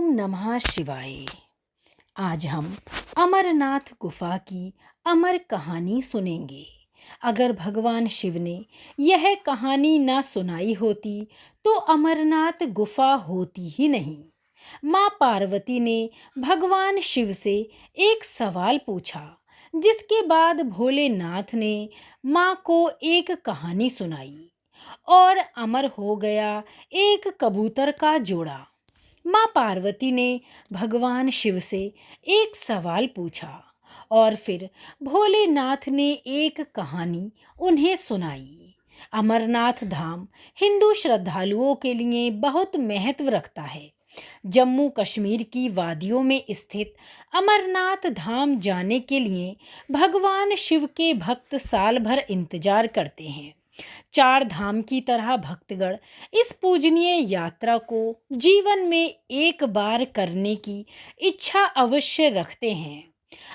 ओम नमः शिवाय। आज हम अमरनाथ गुफा की अमर कहानी सुनेंगे। अगर भगवान शिव ने यह कहानी ना सुनाई होती तो अमरनाथ गुफा होती ही नहीं। माँ पार्वती ने भगवान शिव से एक सवाल पूछा, जिसके बाद भोलेनाथ ने माँ को एक कहानी सुनाई और अमर हो गया एक कबूतर का जोड़ा। माँ पार्वती ने भगवान शिव से एक सवाल पूछा और फिर भोलेनाथ ने एक कहानी उन्हें सुनाई। अमरनाथ धाम हिंदू श्रद्धालुओं के लिए बहुत महत्व रखता है। जम्मू कश्मीर की वादियों में स्थित अमरनाथ धाम जाने के लिए भगवान शिव के भक्त साल भर इंतजार करते हैं। चार धाम की तरह भक्तगण इस पूजनीय यात्रा को जीवन में एक बार करने की इच्छा अवश्य रखते हैं।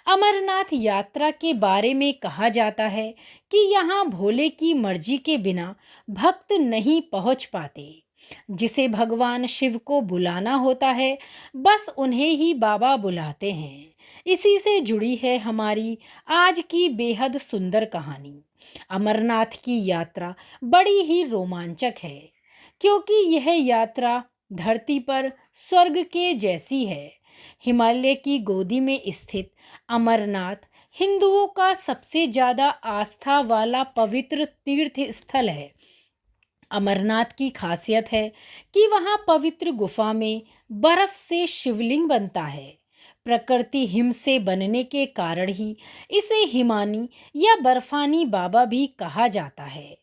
अमरनाथ यात्रा के बारे में कहा जाता है कि यहाँ भोले की मर्जी के बिना भक्त नहीं पहुँच पाते। जिसे भगवान शिव को बुलाना होता है, बस उन्हें ही बाबा बुलाते हैं। इसी से जुड़ी है हमारी आज की बेहद सुंदर कहानी। अमरनाथ की यात्रा बड़ी ही रोमांचक है, क्योंकि यह यात्रा धरती पर स्वर्ग के जैसी है। हिमालय की गोदी में स्थित अमरनाथ हिंदुओं का सबसे ज़्यादा आस्था वाला पवित्र तीर्थ स्थल है। अमरनाथ की खासियत है कि वहाँ पवित्र गुफा में बर्फ से शिवलिंग बनता है। प्रकृति हिम से बनने के कारण ही इसे हिमानी या बर्फानी बाबा भी कहा जाता है।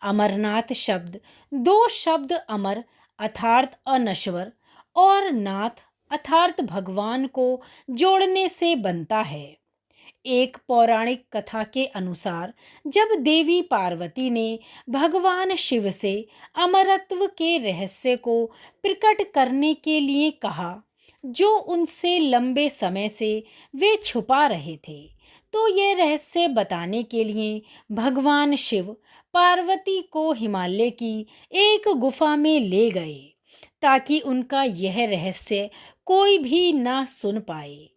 अमरनाथ शब्द दो शब्द अमर अर्थात अनश्वर और नाथ अर्थात भगवान को जोड़ने से बनता है। एक पौराणिक कथा के अनुसार जब देवी पार्वती ने भगवान शिव से अमरत्व के रहस्य को प्रकट करने के लिए कहा, जो उनसे लंबे समय से वे छुपा रहे थे, तो यह रहस्य बताने के लिए भगवान शिव पार्वती को हिमालय की एक गुफा में ले गए, ताकि उनका यह रहस्य कोई भी ना सुन पाए।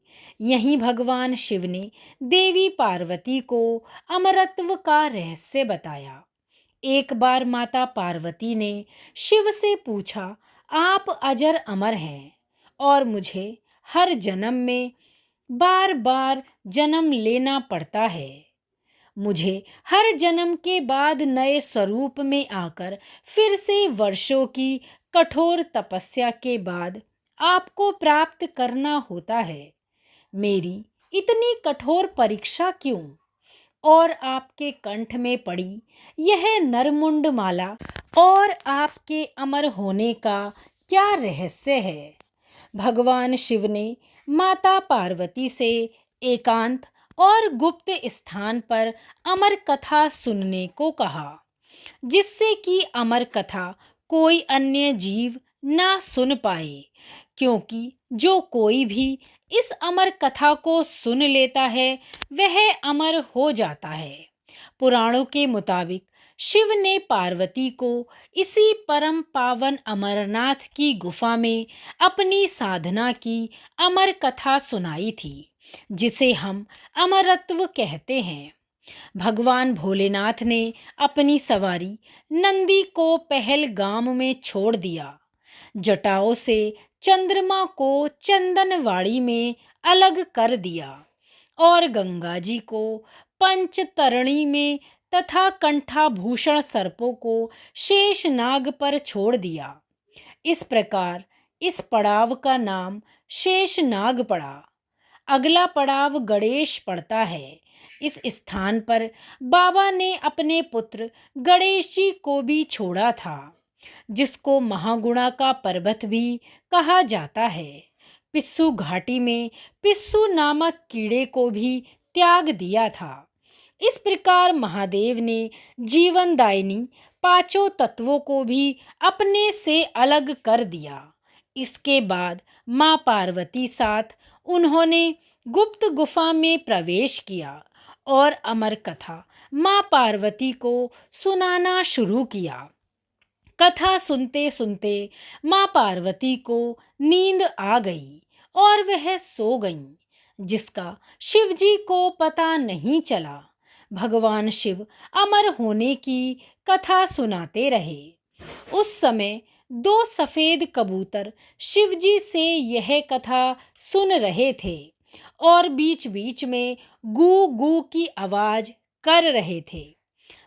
यहीं भगवान शिव ने देवी पार्वती को अमरत्व का रहस्य बताया। एक बार माता पार्वती ने शिव से पूछा, आप अजर अमर हैं और मुझे हर जन्म में बार बार जन्म लेना पड़ता है। मुझे हर जन्म के बाद नए स्वरूप में आकर फिर से वर्षों की कठोर तपस्या के बाद आपको प्राप्त करना होता है। मेरी इतनी कठोर परीक्षा क्यों? और आपके कंठ में पड़ी यह नरमुंड माला और आपके अमर होने का क्या रहस्य है? भगवान शिव ने माता पार्वती से एकांत और गुप्त स्थान पर अमर कथा सुनने को कहा, जिससे कि अमर कथा कोई अन्य जीव ना सुन पाए, क्योंकि जो कोई भी इस अमर कथा को सुन लेता है वह अमर हो जाता है। पुराणों के मुताबिक शिव ने पार्वती को इसी परम पावन अमरनाथ की गुफा में अपनी साधना की अमर कथा सुनाई थी, जिसे हम अमरत्व कहते हैं। भगवान भोलेनाथ ने अपनी सवारी नंदी को पहलगाम में छोड़ दिया। जटाओं से चंद्रमा को चंदनवाड़ी में अलग कर दिया और गंगा जी को पंचतरणी में तथा कंठाभूषण सर्पों को शेषनाग पर छोड़ दिया। इस प्रकार इस पड़ाव का नाम शेषनाग पड़ा। अगला पड़ाव गणेश पड़ता है। इस स्थान पर बाबा ने अपने पुत्र गणेश जी को भी छोड़ा था, जिसको महागुणा का पर्वत भी कहा जाता है। पिस्सू घाटी में पिस्सू नामक कीड़े को भी त्याग दिया था। इस प्रकार महादेव ने जीवनदायिनी पांचों तत्वों को भी अपने से अलग कर दिया। इसके बाद माँ पार्वती साथ उन्होंने गुप्त गुफा में प्रवेश किया और अमर कथा माँ पार्वती को सुनाना शुरू किया। कथा सुनते सुनते माँ पार्वती को नींद आ गई और वह सो गईं, जिसका शिव जी को पता नहीं चला। भगवान शिव अमर होने की कथा सुनाते रहे। उस समय दो सफेद कबूतर शिव जी से यह कथा सुन रहे थे और बीच बीच में गू गू की आवाज कर रहे थे।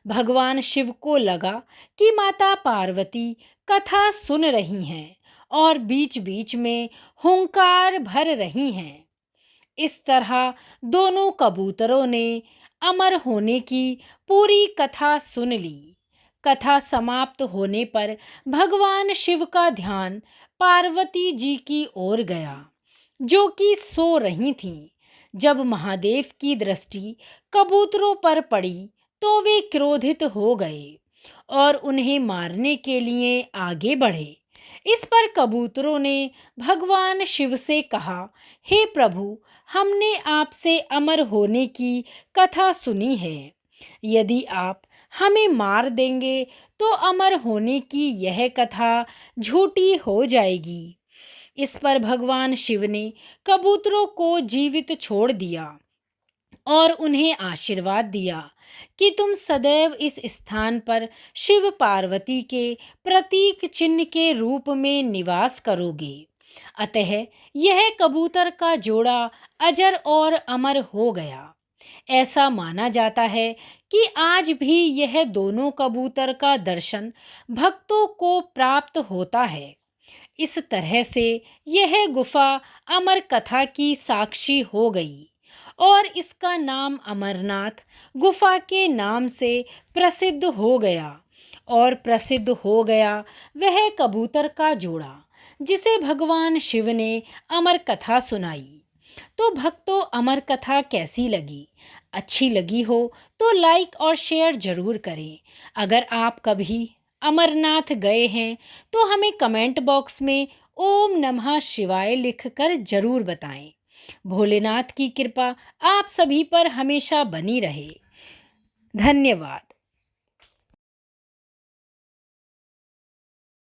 भगवान शिव को लगा कि माता पार्वती कथा सुन रही हैं और बीच बीच में हुंकार भर रही हैं। इस तरह दोनों कबूतरों ने अमर होने की पूरी कथा सुन ली। कथा समाप्त होने पर भगवान शिव का ध्यान पार्वती जी की ओर गया, जो कि सो रही थीं। जब महादेव की दृष्टि कबूतरों पर पड़ी तो वे क्रोधित हो गए और उन्हें मारने के लिए आगे बढ़े। इस पर कबूतरों ने भगवान शिव से कहा, हे प्रभु, हमने आपसे अमर होने की कथा सुनी है। यदि आप हमें मार देंगे तो अमर होने की यह कथा झूठी हो जाएगी। इस पर भगवान शिव ने कबूतरों को जीवित छोड़ दिया और उन्हें आशीर्वाद दिया कि तुम सदैव इस स्थान पर शिव पार्वती के प्रतीक चिन्ह के रूप में निवास करोगे। अतः यह कबूतर का जोड़ा अजर और अमर हो गया। ऐसा माना जाता है कि आज भी यह दोनों कबूतर का दर्शन भक्तों को प्राप्त होता है। इस तरह से यह गुफा अमर कथा की साक्षी हो गई और इसका नाम अमरनाथ गुफा के नाम से प्रसिद्ध हो गया। और प्रसिद्ध हो गया वह कबूतर का जोड़ा जिसे भगवान शिव ने अमर कथा सुनाई। तो भक्तों, अमर कथा कैसी लगी? अच्छी लगी हो तो लाइक और शेयर जरूर करें। अगर आप कभी अमरनाथ गए हैं तो हमें कमेंट बॉक्स में ओम नमः शिवाय लिखकर जरूर बताएं। भोलेनाथ की कृपा आप सभी पर हमेशा बनी रहे। धन्यवाद।